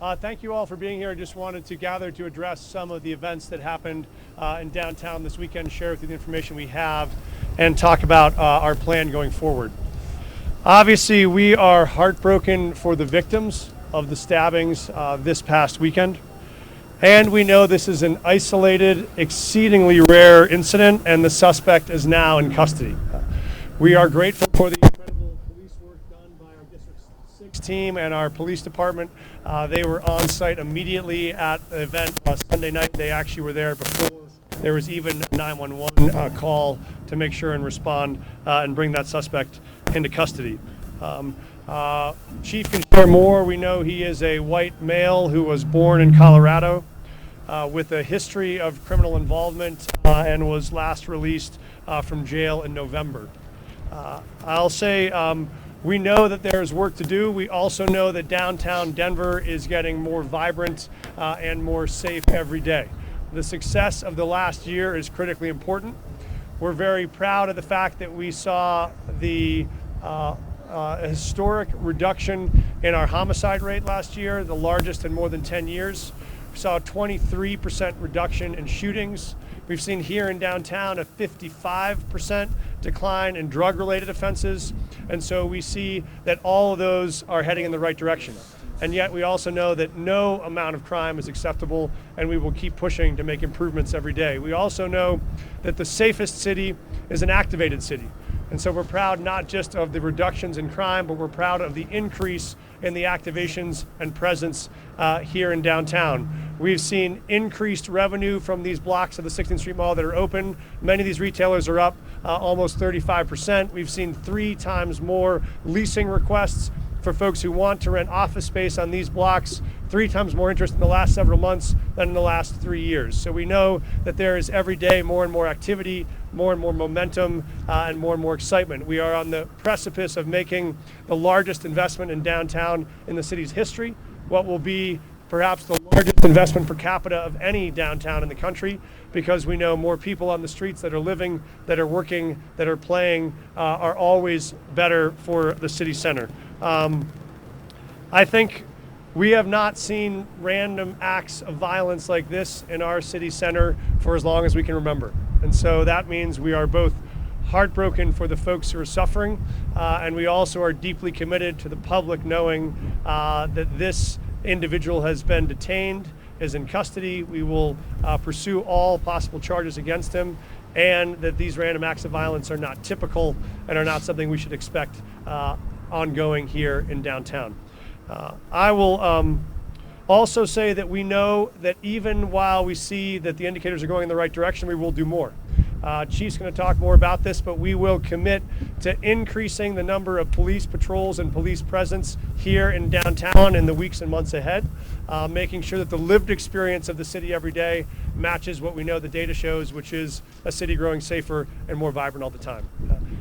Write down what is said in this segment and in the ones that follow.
Thank you all for being here. I just wanted to gather to address some of the events that happened in downtown this weekend, share with you the information we have, and talk about our plan going forward. Obviously, we are heartbroken for the victims of the stabbings this past weekend. And we know this is an isolated, exceedingly rare incident, and the suspect is now in custody. We are grateful for the incredible police work done by our District 6 team and our police department. They were on site immediately at the event Sunday night. They actually were there before there was even a 911 call to make sure and respond and bring that suspect into custody. Chief can share more. We know he is a white male who was born in Colorado with a history of criminal involvement and was last released from jail in November. I'll say we know that there's work to do. We also know that downtown Denver is getting more vibrant and more safe every day. The success of the last year is critically important. We're very proud of the fact that we saw the historic reduction in our homicide rate last year, the largest in more than 10 years. We saw a 23% reduction in shootings. We've seen here in downtown a 55% decline in drug-related offenses. And so we see that all of those are heading in the right direction. And yet we also know that no amount of crime is acceptable, and we will keep pushing to make improvements every day. We also know that the safest city is an activated city. And so we're proud not just of the reductions in crime, but we're proud of the increase in the activations and presence here in downtown. We've seen increased revenue from these blocks of the 16th Street Mall that are open. Many of these retailers are up almost 35%. We've seen 3 times more leasing requests for folks who want to rent office space on these blocks, 3 times more interest in the last several months than in the last 3 years. So we know that there is every day more and more activity, more and more momentum, and more excitement. We are on the precipice of making the largest investment in downtown in the city's history, what will be perhaps the largest investment per capita of any downtown in the country, because we know more people on the streets that are living, that are working, that are playing, are always better for the city center. I think we have not seen random acts of violence like this in our city center for as long as we can remember. And so that means we are both heartbroken for the folks who are suffering, and we also are deeply committed to the public knowing that this individual has been detained, is in custody. We will pursue all possible charges against him, and that these random acts of violence are not typical and are not something we should expect ongoing here in downtown. I will also say that we know that even while we see that the indicators are going in the right direction, we will do more. Chief's going to talk more about this, but we will commit to increasing the number of police patrols and police presence here in downtown in the weeks and months ahead, making sure that the lived experience of the city every day matches what we know the data shows, which is a city growing safer and more vibrant all the time.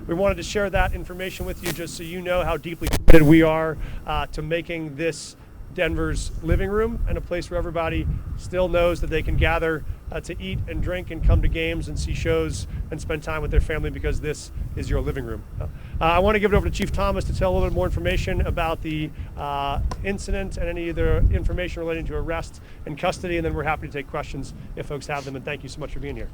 We wanted to share that information with you just so you know how deeply committed we are to making this Denver's living room and a place where everybody still knows that they can gather to eat and drink and come to games and see shows and spend time with their family, because this is your living room. I want to give it over to Chief Thomas to tell a little bit more information about the incident and any other information relating to arrest and custody, and then we're happy to take questions if folks have them. And thank you so much for being here.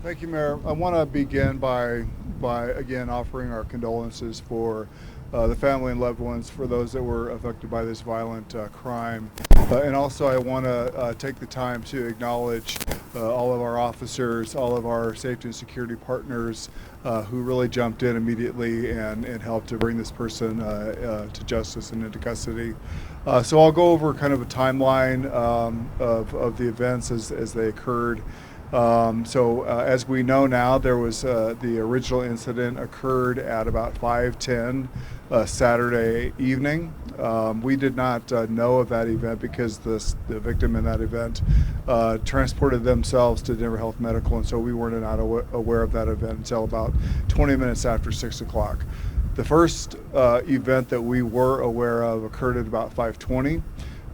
Thank you, Mayor. I want to begin by again offering our condolences for the family and loved ones for those that were affected by this violent crime. And also I want to take the time to acknowledge all of our officers, all of our safety and security partners who really jumped in immediately and helped to bring this person to justice and into custody. So I'll go over kind of a timeline of the events as they occurred. As we know now, there was the original incident occurred at about 5:10 Saturday evening. We did not know of that event because the victim in that event transported themselves to Denver Health Medical, and so we were not aware of that event until about 20 minutes after 6 o'clock. The first event that we were aware of occurred at about 5:20.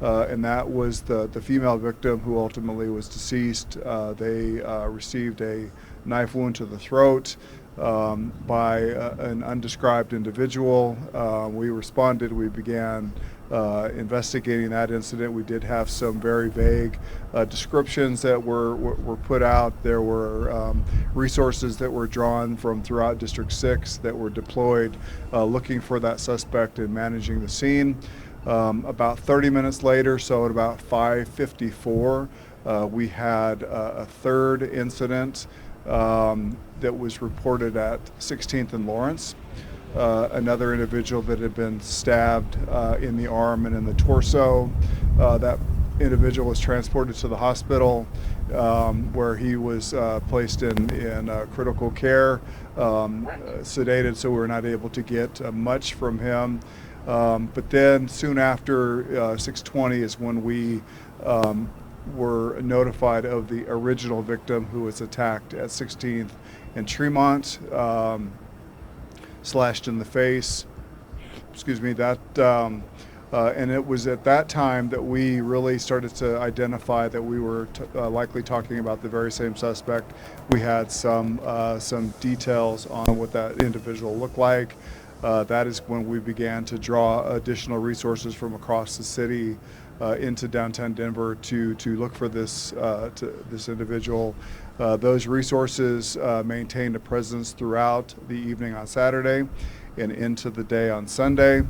And that was the female victim who ultimately was deceased. They received a knife wound to the throat by an undescribed individual. We responded. We began investigating that incident. We did have some very vague descriptions that were put out. There were resources that were drawn from throughout District 6 that were deployed looking for that suspect and managing the scene. About 30 minutes later, so at about 5:54, we had a third incident that was reported at 16th and Lawrence. Another individual that had been stabbed in the arm and in the torso. That individual was transported to the hospital where he was placed in critical care, sedated, so we were not able to get much from him. But then soon after 6:20 is when we were notified of the original victim who was attacked at 16th and Tremont. Slashed in the face, and it was at that time that we really started to identify that we were likely talking about the very same suspect. We had some details on what that individual looked like. That is when we began to draw additional resources from across the city into downtown Denver to look for this individual. Those resources maintained a presence throughout the evening on Saturday and into the day on Sunday.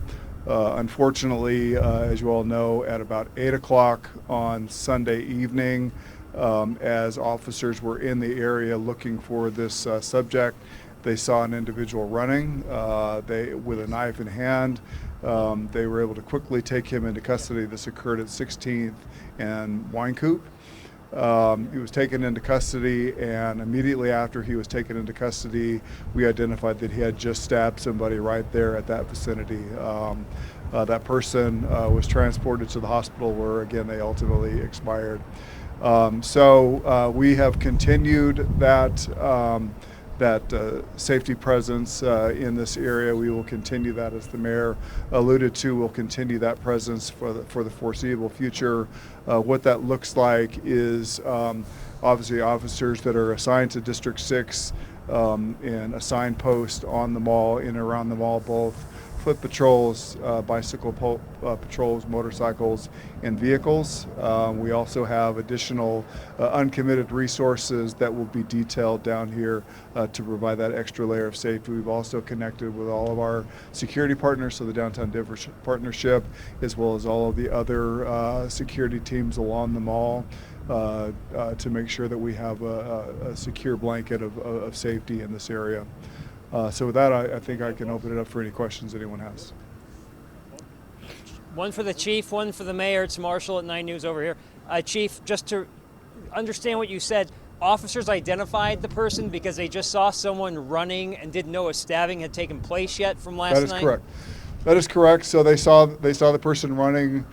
Unfortunately, as you all know, at about 8 o'clock on Sunday evening, as officers were in the area looking for this subject, they saw an individual running with a knife in hand. They were able to quickly take him into custody. This occurred at 16th and Wine Coop. He was taken into custody, and immediately after he was taken into custody, we identified that he had just stabbed somebody right there at that vicinity. That person was transported to the hospital where, again, they ultimately expired. So we have continued that safety presence in this area. We will continue that, as the mayor alluded to. We'll continue that presence for the foreseeable future. What that looks like is obviously officers that are assigned to District 6 and assigned posts on the mall, in and around the mall, both foot patrols, bicycle patrols, motorcycles, and vehicles. We also have additional uncommitted resources that will be detailed down here to provide that extra layer of safety. We've also connected with all of our security partners, so the Downtown Denver Partnership, as well as all of the other security teams along the mall, to make sure that we have a secure blanket of safety in this area. So with that, I think I can open it up for any questions anyone has. One for the chief, one for the mayor. It's Marshall at 9 News over here. Chief, just to understand what you said, officers identified the person because they just saw someone running and didn't know a stabbing had taken place yet from last night? That is correct. That is correct. So they saw the person running,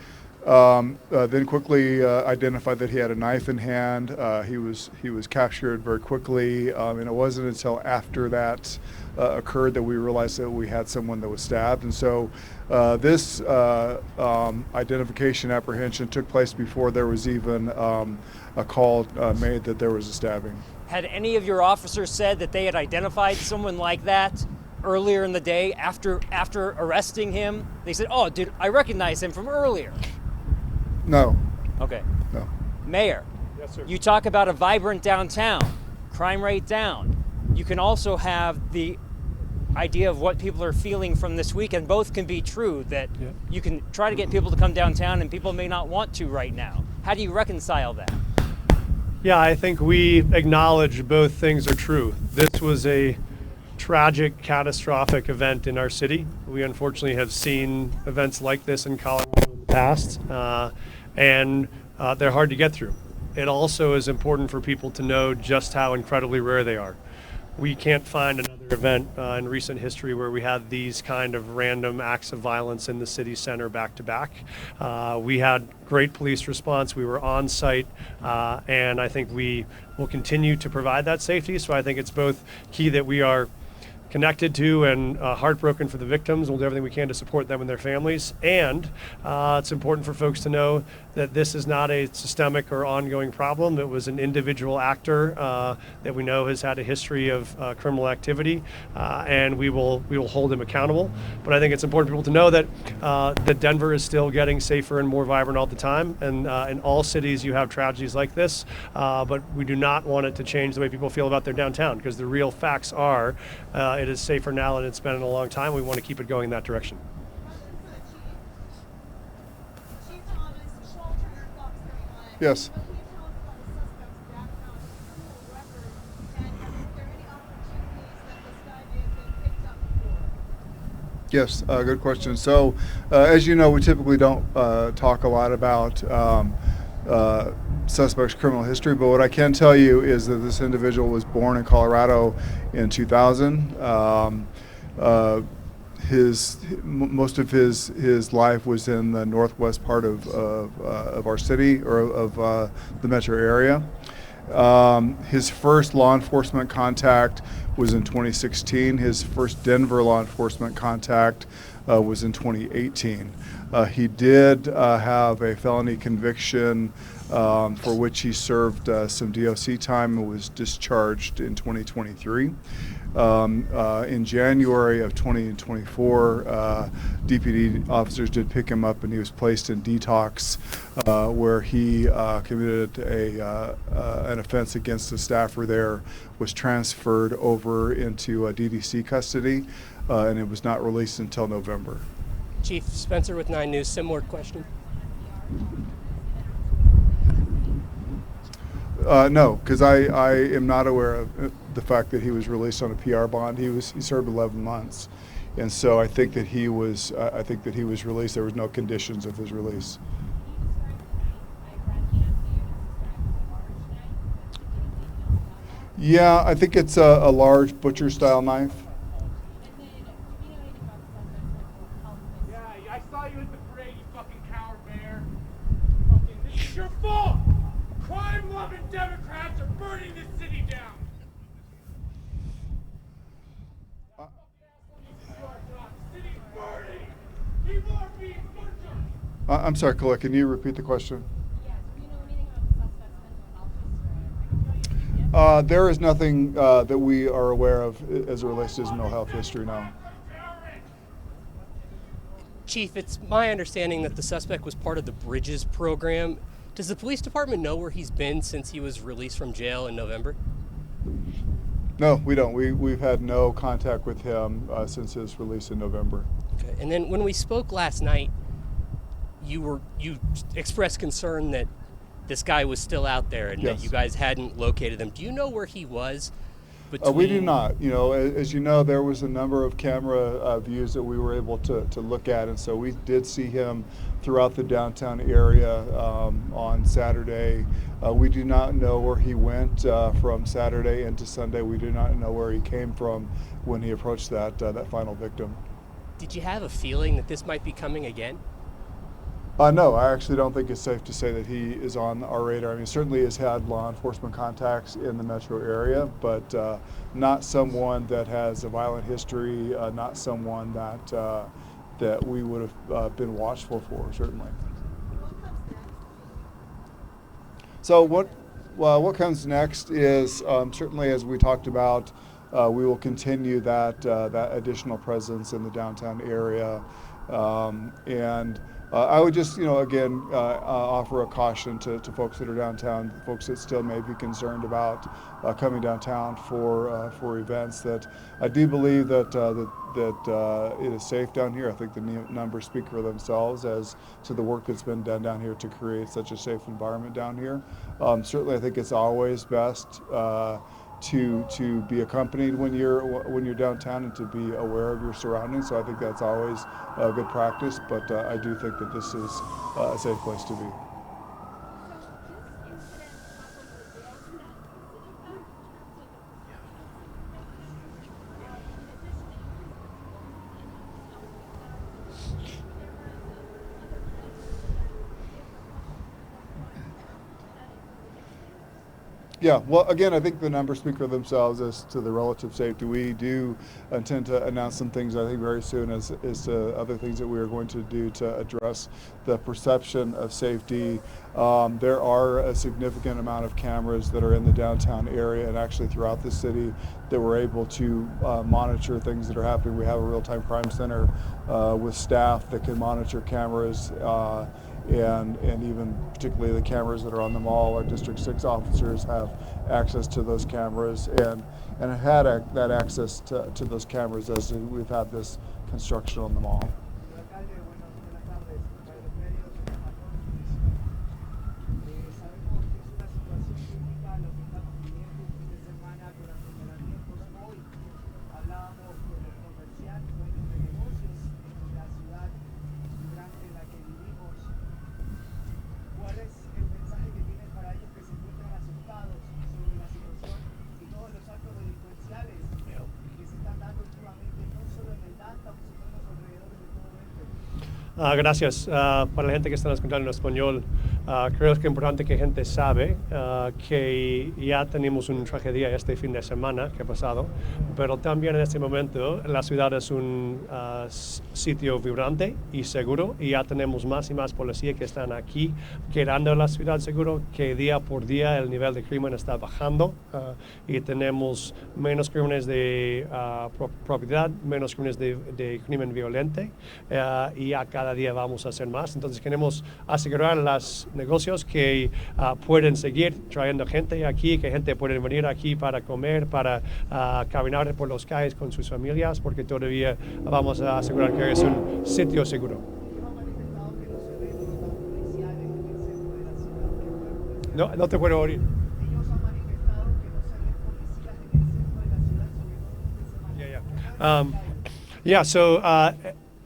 then quickly identified that he had a knife in hand. He was captured very quickly, and it wasn't until after that occurred that we realized that we had someone that was stabbed. And so this identification apprehension took place before there was even a call made that there was a stabbing. Had any of your officers said that they had identified someone like that earlier in the day after arresting him? They said, "Oh, dude, I recognize him from earlier." No. Okay. No. Mayor. Yes, sir. You talk about a vibrant downtown, crime rate down. You can also have the idea of what people are feeling from this weekend. Both can be true, that you can try to get people to come downtown and people may not want to right now. How do you reconcile that? Yeah, I think we acknowledge both things are true. This was a tragic, catastrophic event in our city. We unfortunately have seen events like this in Colorado in the past, and they're hard to get through. It also is important for people to know just how incredibly rare they are. We can't find another event in recent history where we had these kind of random acts of violence in the city center back to back. We had great police response. We were on site, and I think we will continue to provide that safety. So I think it's both key that we are connected to and heartbroken for the victims. We'll do everything we can to support them and their families. And it's important for folks to know that this is not a systemic or ongoing problem. It was an individual actor that we know has had a history of criminal activity, and we will hold him accountable. But I think it's important for people to know that Denver is still getting safer and more vibrant all the time. And in all cities, you have tragedies like this, but we do not want it to change the way people feel about their downtown, because the real facts are it is safer now than it's been in a long time. We want to keep it going in that direction. Yes. Yes, good question. So, as you know, we typically don't talk a lot about suspect's criminal history, but what I can tell you is that this individual was born in Colorado in 2000. Most of his life was in the northwest part of our city, or of the metro area. His first law enforcement contact was in 2016. His first Denver law enforcement contact was in 2018. He did have a felony conviction for which he served some DOC time and was discharged in 2023. In January of 2024, DPD officers did pick him up, and he was placed in detox, where he committed an offense against a staffer there, was transferred over into DDC custody, and it was not released until November. Chief Spencer with 9 News, similar question. No, because I am not aware of the fact that he was released on a PR bond. He served 11 months, and so I think that he was released. There was no conditions of his release. Yeah, I think it's a large butcher-style knife. Yeah, I saw you at the parade, you fucking coward bear. This is your fault! Crime-loving Democrats are burning this city down! The city's burning! People are being butchered! I'm sorry, Khalil, can you repeat the question? There is nothing that we are aware of as it relates to his mental health history now. Chief, it's my understanding that the suspect was part of the Bridges program. Does the police department know where he's been since he was released from jail in November? No, we don't. We've had no contact with him since his release in November. Okay. And then when we spoke last night, you expressed concern that this guy was still out there and Yes. that you guys hadn't located him. Do you know where he was? We do not. You know, as you know, there was a number of camera views that we were able to look at, and so we did see him throughout the downtown area on Saturday. We do not know where he went from Saturday into Sunday. We do not know where he came from when he approached that final victim. Did you have a feeling that this might be coming again? No, I actually don't think it's safe to say that he is on our radar. I mean, certainly has had law enforcement contacts in the metro area, but not someone that has a violent history, not someone that we would have been watchful for, certainly. So what comes next is certainly, as we talked about, we will continue that additional presence in the downtown area, and I would just, again, offer a caution to folks that are downtown, folks that still may be concerned about coming downtown for events. That I do believe that it is safe down here. I think the numbers speak for themselves as to the work that's been done down here to create such a safe environment down here. Certainly, I think it's always best to be accompanied when you're downtown and to be aware of your surroundings. So I think that's always a good practice, but I do think that this is a safe place to be. Yeah, well, again, I think the numbers speak for themselves as to the relative safety. We do intend to announce some things, I think, very soon as to other things that we are going to do to address the perception of safety. There are a significant amount of cameras that are in the downtown area and actually throughout the city that we're able to monitor things that are happening. We have a real-time crime center with staff that can monitor cameras. And even particularly the cameras that are on the mall. Our District 6 officers have access to those cameras and have had that access to those cameras as we've had this construction on the mall. Gracias. Para la gente que está escuchando en español, creo que es importante que gente sabe que ya tenemos una tragedia este fin de semana que ha pasado, pero también en este momento la ciudad es un sitio vibrante y seguro, y ya tenemos más y más policías que están aquí quedando la ciudad seguro, que día por día el nivel de crimen está bajando y tenemos menos crímenes de propiedad, menos crímenes de crimen violento, y ya cada día vamos a hacer más. Entonces queremos asegurar a los negocios que pueden seguir trayendo gente aquí, que gente puede venir aquí para comer, para caminar por las calles con sus familias, porque todavía vamos a asegurar que es un sitio seguro. No te puedo oír.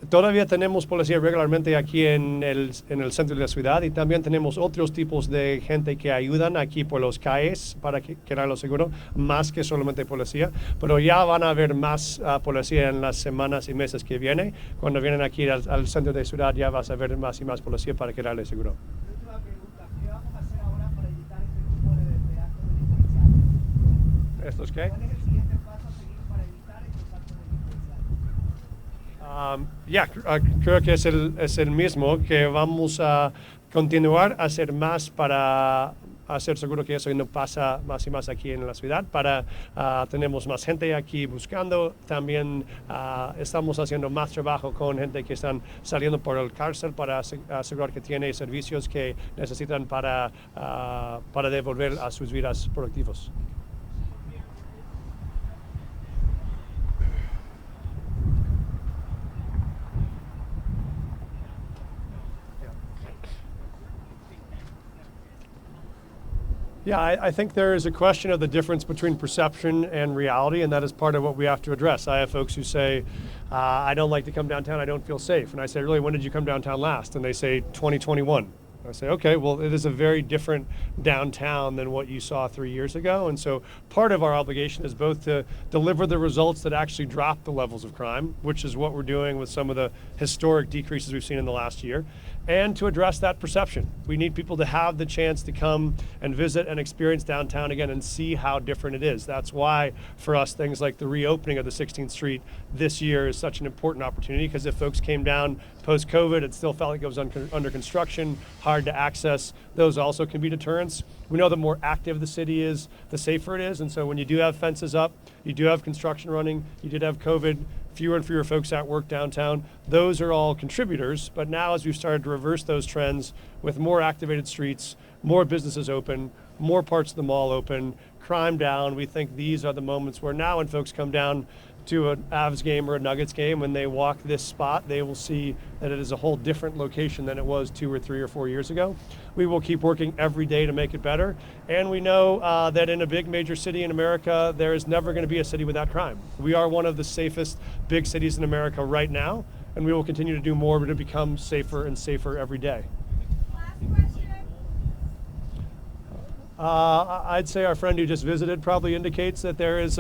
Todavía tenemos policía regularmente aquí en el centro de la ciudad, y también tenemos otros tipos de gente que ayudan aquí por las calles para quedarlo seguro, más que solamente policía. Pero ya van a haber más policía en las semanas y meses que vienen. Cuando vienen aquí al centro de la ciudad ya vas a ver más y más policía para quedarle seguro. ¿Qué vamos a hacer ahora para evitar este tipo de actos delincuenciales? ¿Estos qué? ¿Cuál es el siguiente paso a seguir para evitar estos actos delincuenciales? Creo que es el mismo, que vamos a continuar a hacer más para hacer seguro que eso no pasa más y más aquí en la ciudad. Tenemos más gente aquí buscando. También estamos haciendo más trabajo con gente que están saliendo por el cárcel para asegurar que tiene servicios que necesitan para devolver a sus vidas productivas. Yeah, I think there is a question of the difference between perception and reality, and that is part of what we have to address. I have folks who say, I don't like to come downtown, I don't feel safe. And I say, really, when did you come downtown last? And they say, 2021. I say, okay, well, it is a very different downtown than what you saw 3 years ago. And so part of our obligation is both to deliver the results that actually drop the levels of crime, which is what we're doing with some of the historic decreases we've seen in the last year, and to address that perception. We need people to have the chance to come and visit and experience downtown again and see how different it is. That's why, for us, things like the reopening of the 16th Street this year is such an important opportunity, because if folks came down post-COVID, it still felt like it was under construction, hard to access. Those also can be deterrents. We know the more active the city is, the safer it is. And so when you do have fences up, you do have construction running, you did have COVID, fewer and fewer folks at work downtown, those are all contributors. But now, as we've started to reverse those trends with more activated streets, more businesses open, more parts of the mall open, crime down, we think these are the moments where now when folks come down to an Avs game or a Nuggets game, when they walk this spot, they will see that it is a whole different location than it was 2 or 3 or 4 years ago. We will keep working every day to make it better. And we know that in a big major city in America, there is never going to be a city without crime. We are one of the safest big cities in America right now, and we will continue to do more to become safer and safer every day. I'd say our friend who just visited probably indicates that there is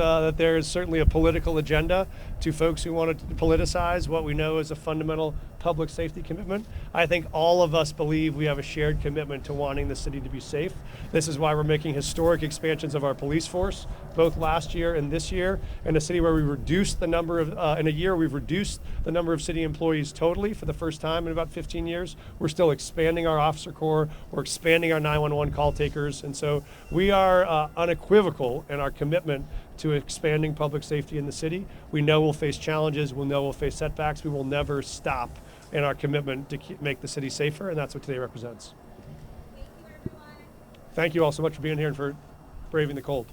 certainly a political agenda to folks who want to politicize what we know is a fundamental public safety commitment. I think all of us believe we have a shared commitment to wanting the city to be safe. This is why we're making historic expansions of our police force, both last year and this year, in a city where we reduced the number of, in a year we've reduced the number of city employees totally for the first time in about 15 years. We're still expanding our officer corps, we're expanding our 911 call takers, and so we are unequivocal in our commitment to expanding public safety in the city. We know we'll face challenges, we know we'll face setbacks, we will never stop in our commitment to make the city safer, and that's what today represents. Thank you, everyone. Thank you all so much for being here and for braving the cold.